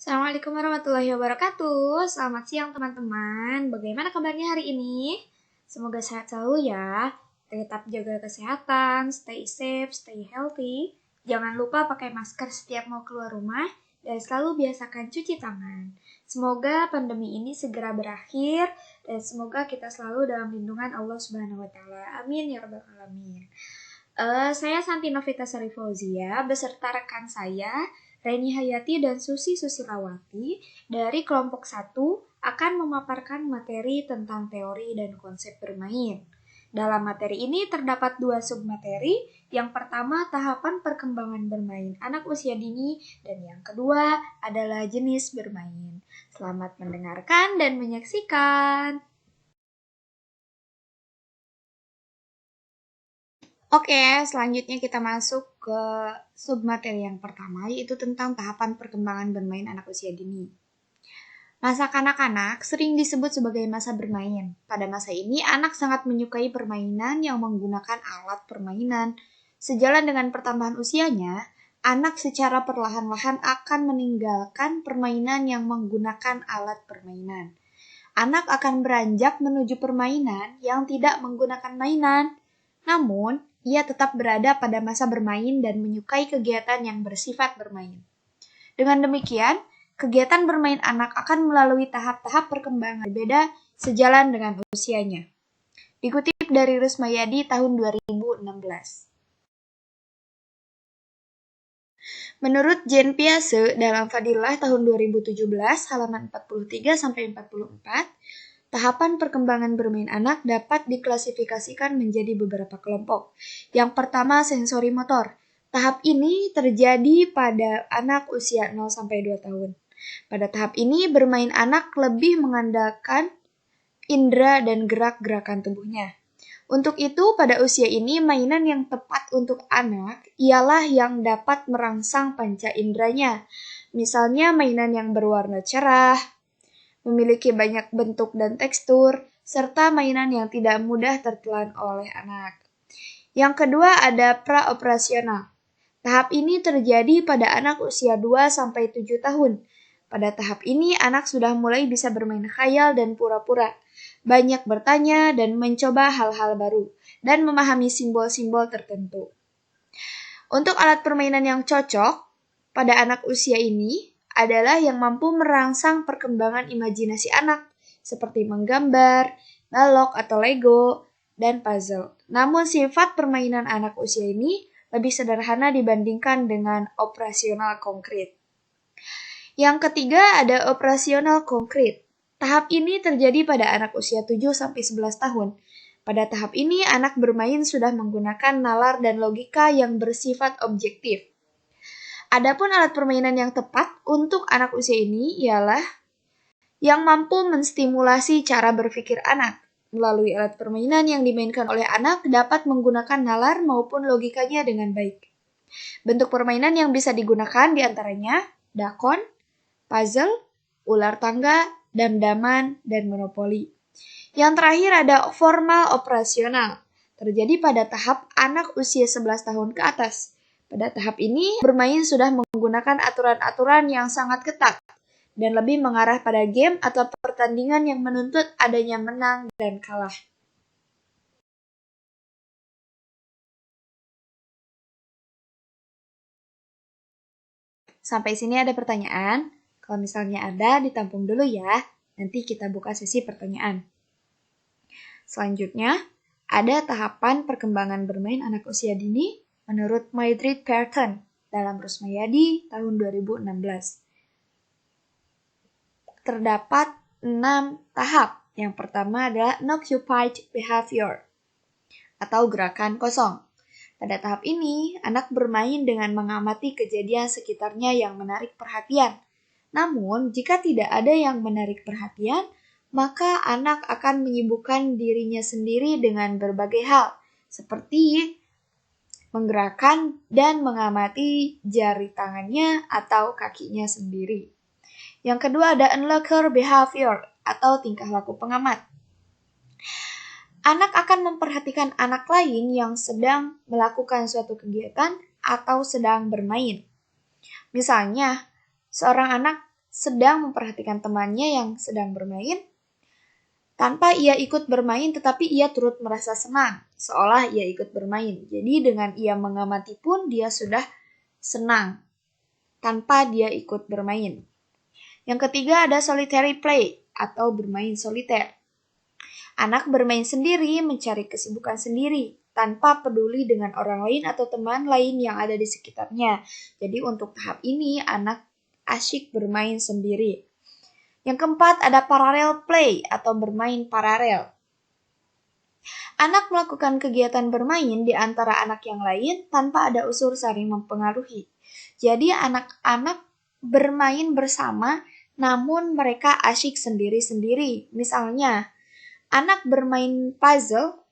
Assalamualaikum warahmatullahi wabarakatuh. Selamat siang teman-teman. Bagaimana kabarnya hari ini? Semoga sehat selalu ya. Tetap jaga kesehatan, stay safe, stay healthy. Jangan lupa pakai masker setiap mau keluar rumah dan selalu biasakan cuci tangan. Semoga pandemi ini segera berakhir dan semoga kita selalu dalam lindungan Allah Subhanahu wa taala. Amin ya rabbal alamin. Saya Santi Novita Sari Fauzia beserta rekan saya Reni Hayati dan Susi Susilawati dari kelompok 1 akan memaparkan materi tentang teori dan konsep bermain. Dalam materi ini terdapat 2 submateri, yang pertama tahapan perkembangan bermain anak usia dini dan yang kedua adalah jenis bermain. Selamat mendengarkan dan menyaksikan. Oke, selanjutnya kita masuk ke submateri yang pertama, yaitu tentang tahapan perkembangan bermain anak usia dini. Masa kanak-kanak sering disebut sebagai masa bermain. Pada masa ini, anak sangat menyukai permainan yang menggunakan alat permainan. Sejalan dengan pertambahan usianya, anak secara perlahan-lahan akan meninggalkan permainan yang menggunakan alat permainan. Anak akan beranjak menuju permainan yang tidak menggunakan mainan. Namun, ia tetap berada pada masa bermain dan menyukai kegiatan yang bersifat bermain. Dengan demikian, kegiatan bermain anak akan melalui tahap-tahap perkembangan berbeda sejalan dengan usianya. Dikutip dari Rusmayadi tahun 2016. Menurut Jean Piaget dalam Fadilah tahun 2017 halaman 43-44, tahapan perkembangan bermain anak dapat diklasifikasikan menjadi beberapa kelompok. Yang pertama, sensori motor. Tahap ini terjadi pada anak usia 0-2 tahun. Pada tahap ini, bermain anak lebih mengandalkan indera dan gerak-gerakan tubuhnya. Untuk itu, pada usia ini, mainan yang tepat untuk anak ialah yang dapat merangsang panca inderanya. Misalnya mainan yang berwarna cerah, memiliki banyak bentuk dan tekstur, serta mainan yang tidak mudah tertelan oleh anak. Yang kedua ada praoperasional. Tahap ini terjadi pada anak usia 2-7 tahun. Pada tahap ini, anak sudah mulai bisa bermain khayal dan pura-pura, banyak bertanya dan mencoba hal-hal baru, dan memahami simbol-simbol tertentu. Untuk alat permainan yang cocok pada anak usia ini adalah yang mampu merangsang perkembangan imajinasi anak, seperti menggambar, balok atau Lego, dan puzzle. Namun sifat permainan anak usia ini lebih sederhana dibandingkan dengan operasional konkret. Yang ketiga ada operasional konkret. Tahap ini terjadi pada anak usia 7-11 tahun. Pada tahap ini, anak bermain sudah menggunakan nalar dan logika yang bersifat objektif. Adapun alat permainan yang tepat untuk anak usia ini ialah yang mampu menstimulasi cara berpikir anak. Melalui alat permainan yang dimainkan oleh anak dapat menggunakan nalar maupun logikanya dengan baik. Bentuk permainan yang bisa digunakan diantaranya dakon, puzzle, ular tangga, damdaman, dan monopoli. Yang terakhir ada formal operasional. Terjadi pada tahap anak usia 11 tahun ke atas. Pada tahap ini, bermain sudah menggunakan aturan-aturan yang sangat ketat dan lebih mengarah pada game atau pertandingan yang menuntut adanya menang dan kalah. Sampai sini ada pertanyaan? Kalau misalnya ada, ditampung dulu ya. Nanti kita buka sesi pertanyaan. Selanjutnya, ada tahapan perkembangan bermain anak usia dini menurut Mildred Parton dalam Rusmayadi tahun 2016. Terdapat 6 tahap. Yang pertama adalah unoccupied behavior atau gerakan kosong. Pada tahap ini, anak bermain dengan mengamati kejadian sekitarnya yang menarik perhatian. Namun, jika tidak ada yang menarik perhatian, maka anak akan menyibukkan dirinya sendiri dengan berbagai hal, seperti menggerakkan dan mengamati jari tangannya atau kakinya sendiri. Yang kedua ada onlooker behavior atau tingkah laku pengamat. Anak akan memperhatikan anak lain yang sedang melakukan suatu kegiatan atau sedang bermain. Misalnya, seorang anak sedang memperhatikan temannya yang sedang bermain, tanpa ia ikut bermain tetapi ia turut merasa senang, seolah ia ikut bermain. Jadi dengan ia mengamati pun dia sudah senang, tanpa dia ikut bermain. Yang ketiga ada solitary play, atau bermain soliter. Anak bermain sendiri, mencari kesibukan sendiri, tanpa peduli dengan orang lain atau teman lain yang ada di sekitarnya. Jadi untuk tahap ini, anak asyik bermain sendiri. Yang keempat ada parallel play, atau bermain paralel. Anak melakukan kegiatan bermain di antara anak yang lain tanpa ada unsur saling mempengaruhi. Jadi anak-anak bermain bersama, namun mereka asyik sendiri-sendiri. Misalnya, anak bermain puzzle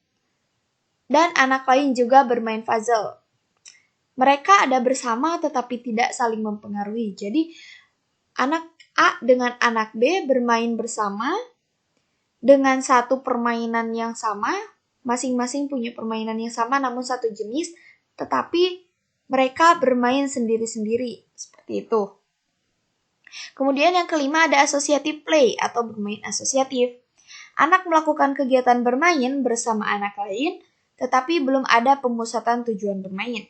dan anak lain juga bermain puzzle. Mereka ada bersama tetapi tidak saling mempengaruhi. Jadi anak A dengan anak B bermain bersama dengan satu permainan yang sama, masing-masing punya permainan yang sama namun satu jenis, tetapi mereka bermain sendiri-sendiri. Seperti itu. Kemudian yang kelima ada associative play, atau bermain asosiatif. Anak melakukan kegiatan bermain bersama anak lain, tetapi belum ada pemusatan tujuan bermain.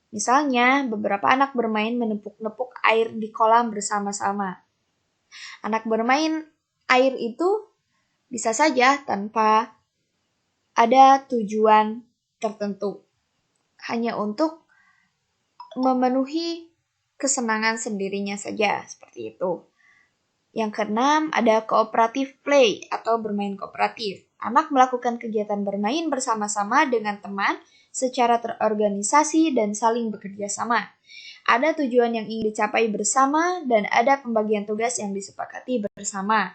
Misalnya, beberapa anak bermain menepuk-nepuk air di kolam bersama-sama. Anak bermain air itu bisa saja tanpa ada tujuan tertentu. Hanya untuk memenuhi kesenangan sendirinya saja, seperti itu. Yang keenam, ada cooperative play, atau bermain kooperatif. Anak melakukan kegiatan bermain bersama-sama dengan teman secara terorganisasi dan saling bekerja sama. Ada tujuan yang ingin dicapai bersama dan ada pembagian tugas yang disepakati bersama.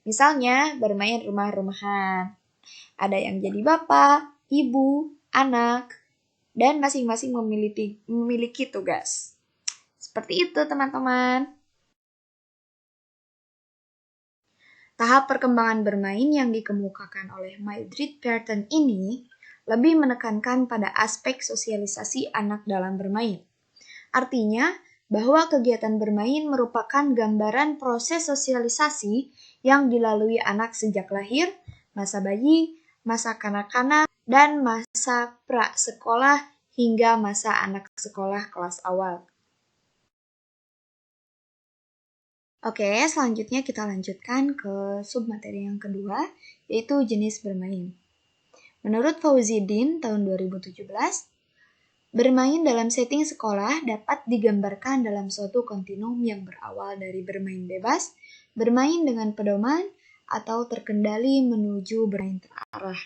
Misalnya, bermain rumah-rumahan. Ada yang jadi bapak, ibu, anak, dan masing-masing memiliki tugas. Seperti itu, teman-teman. Tahap perkembangan bermain yang dikemukakan oleh Mildred Pearson ini lebih menekankan pada aspek sosialisasi anak dalam bermain. Artinya, bahwa kegiatan bermain merupakan gambaran proses sosialisasi yang dilalui anak sejak lahir, masa bayi, masa kanak-kanak, dan masa pra-sekolah hingga masa anak sekolah kelas awal. Oke, selanjutnya kita lanjutkan ke submateri yang kedua, yaitu jenis bermain. Menurut Fauzi-Din tahun 2017, bermain dalam setting sekolah dapat digambarkan dalam suatu kontinum yang berawal dari bermain bebas, bermain dengan pedoman, atau terkendali menuju bermain terarah.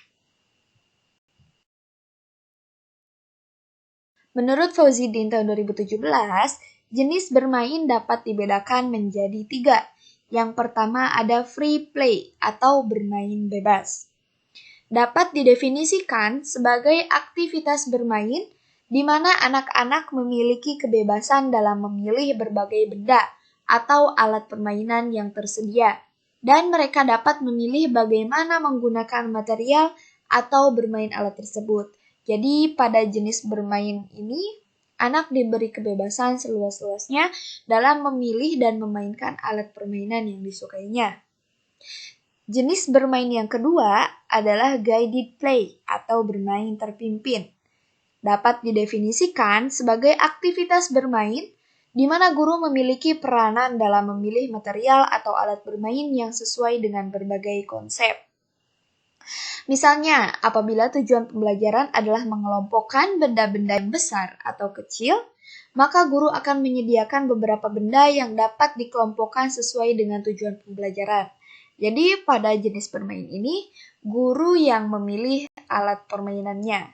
Menurut Fauzi-Din tahun 2017, jenis bermain dapat dibedakan menjadi 3. Yang pertama ada free play atau bermain bebas. Dapat didefinisikan sebagai aktivitas bermain di mana anak-anak memiliki kebebasan dalam memilih berbagai benda atau alat permainan yang tersedia. Dan mereka dapat memilih bagaimana menggunakan material atau bermain alat tersebut. Jadi pada jenis bermain ini, anak diberi kebebasan seluas-luasnya dalam memilih dan memainkan alat permainan yang disukainya. Jenis bermain yang kedua adalah guided play atau bermain terpimpin. Dapat didefinisikan sebagai aktivitas bermain di mana guru memiliki peranan dalam memilih material atau alat bermain yang sesuai dengan berbagai konsep. Misalnya, apabila tujuan pembelajaran adalah mengelompokkan benda-benda yang besar atau kecil, maka guru akan menyediakan beberapa benda yang dapat dikelompokkan sesuai dengan tujuan pembelajaran. Jadi, pada jenis bermain ini, guru yang memilih alat permainannya.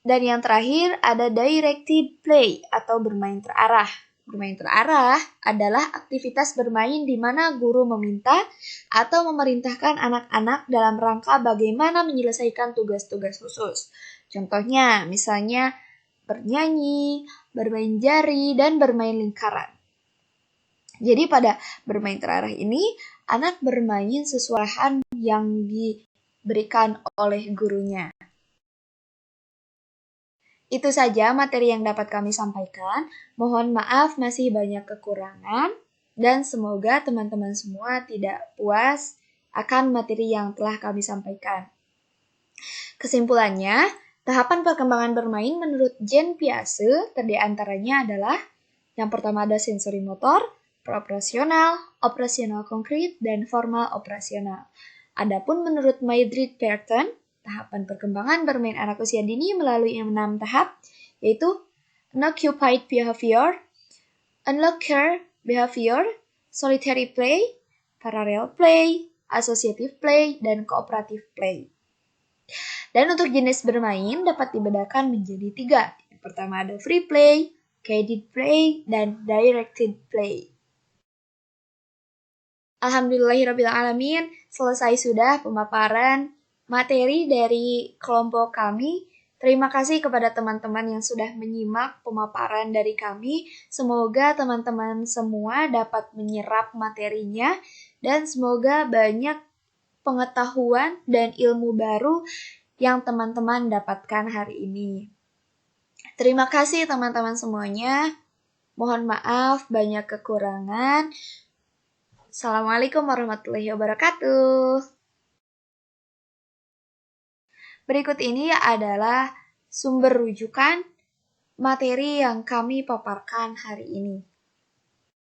Dan yang terakhir, ada directed play atau bermain terarah. Bermain terarah adalah aktivitas bermain di mana guru meminta atau memerintahkan anak-anak dalam rangka bagaimana menyelesaikan tugas-tugas khusus. Contohnya, misalnya bernyanyi, bermain jari, dan bermain lingkaran. Jadi pada bermain terarah ini, anak bermain sesuai yang diberikan oleh gurunya. Itu saja materi yang dapat kami sampaikan. Mohon maaf masih banyak kekurangan dan semoga teman-teman semua tidak puas akan materi yang telah kami sampaikan. Kesimpulannya, tahapan perkembangan bermain menurut Jean Piaget terdiri antaranya adalah yang pertama ada sensori motor, operasional, operasional konkret, dan formal operasional. Adapun menurut Maydrid-Pareton, tahapan perkembangan bermain anak usia dini melalui 6 tahap, yaitu unoccupied behavior, unlocked behavior, solitary play, parallel play, associative play, dan cooperative play. Dan untuk jenis bermain dapat dibedakan menjadi 3. Yang pertama ada free play, guided play, dan directed play. Alhamdulillahirrabbilalamin, selesai sudah pemaparan materi dari kelompok kami. Terima kasih kepada teman-teman yang sudah menyimak pemaparan dari kami. Semoga teman-teman semua dapat menyerap materinya dan semoga banyak pengetahuan dan ilmu baru yang teman-teman dapatkan hari ini. Terima kasih teman-teman semuanya. Mohon maaf banyak kekurangan. Assalamualaikum warahmatullahi wabarakatuh. Berikut ini adalah sumber rujukan materi yang kami paparkan hari ini.